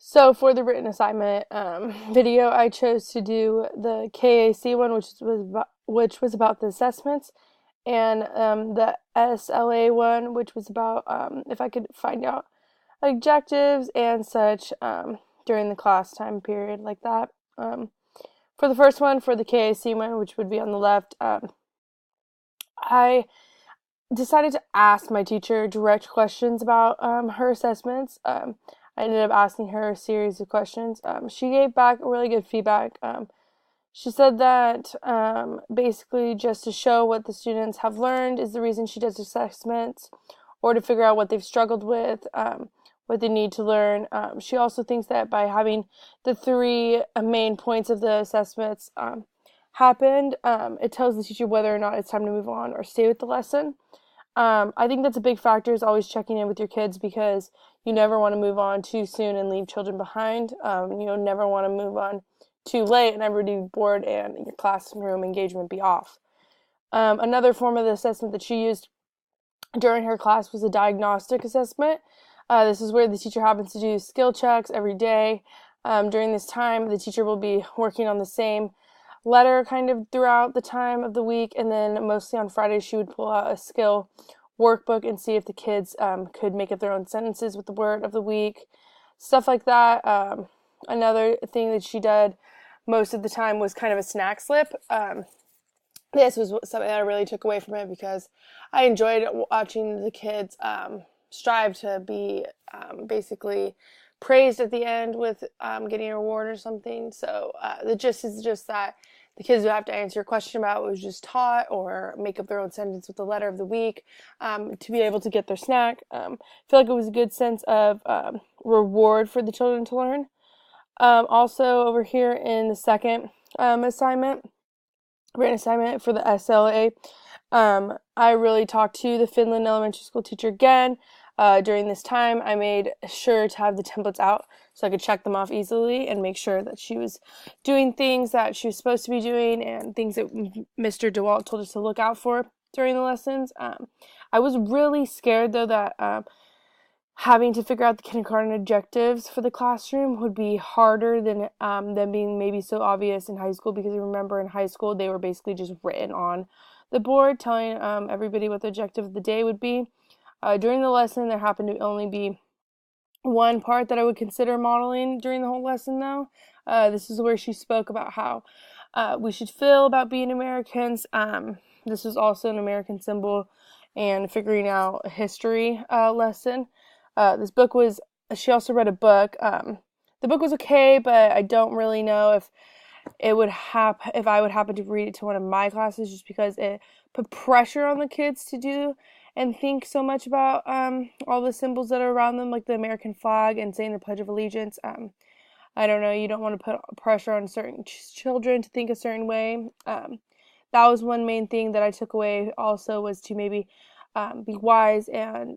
So for the written assignment video, I chose to do the KAC one, which was about the assessments, and the SLA one, which was about if I could find out objectives and such during the class time period like that. For the first one, for the KAC one, which would be on the left, I decided to ask my teacher direct questions about her assessments. I ended up asking her a series of questions. She gave back really good feedback. She said that basically just to show what the students have learned is the reason she does assessments, or to figure out what they've struggled with, what they need to learn. She also thinks that by having the three main points of the assessments happened, it tells the teacher whether or not it's time to move on or stay with the lesson. I think that's a big factor, is always checking in with your kids, because you never want to move on too soon and leave children behind. You never want to move on too late and everybody be bored and your classroom engagement be off. Another form of the assessment that she used during her class was a diagnostic assessment. This is where the teacher happens to do skill checks every day. During this time, the teacher will be working on the same letter kind of throughout the time of the week, and then mostly on Fridays she would pull out a skill workbook and see if the kids could make up their own sentences with the word of the week, stuff like that. Another thing that she did most of the time was kind of a snack slip. This was something that I really took away from it, because I enjoyed watching the kids strive to be basically praised at the end with getting a reward or something. So the gist is just that the kids would have to answer a question about what was just taught, or make up their own sentence with the letter of the week to be able to get their snack. I feel like it was a good sense of reward for the children to learn. Also, over here in the second assignment, written assignment for the SLA, I really talked to the Finland elementary school teacher again. During this time, I made sure to have the templates out so I could check them off easily and make sure that she was doing things that she was supposed to be doing, and things that Mr. DeWalt told us to look out for during the lessons. I was really scared, though, that having to figure out the kindergarten objectives for the classroom would be harder than being maybe so obvious in high school, because I remember in high school they were basically just written on the board telling everybody what the objective of the day would be. During the lesson, there happened to only be one part that I would consider modeling during the whole lesson, though. This is where she spoke about how we should feel about being Americans. This was also an American symbol, and figuring out a history lesson. This book was, she also read a book. The book was okay, but I don't really know if if I would happen to read it to one of my classes, just because it put pressure on the kids to do and think so much about all the symbols that are around them, like the American flag and saying the Pledge of Allegiance. I don't know, you don't want to put pressure on certain children to think a certain way. That was one main thing that I took away also, was to maybe be wise and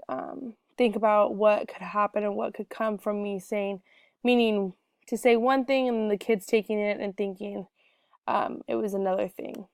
think about what could happen and what could come from me saying, meaning to say one thing and the kids taking it and thinking it was another thing.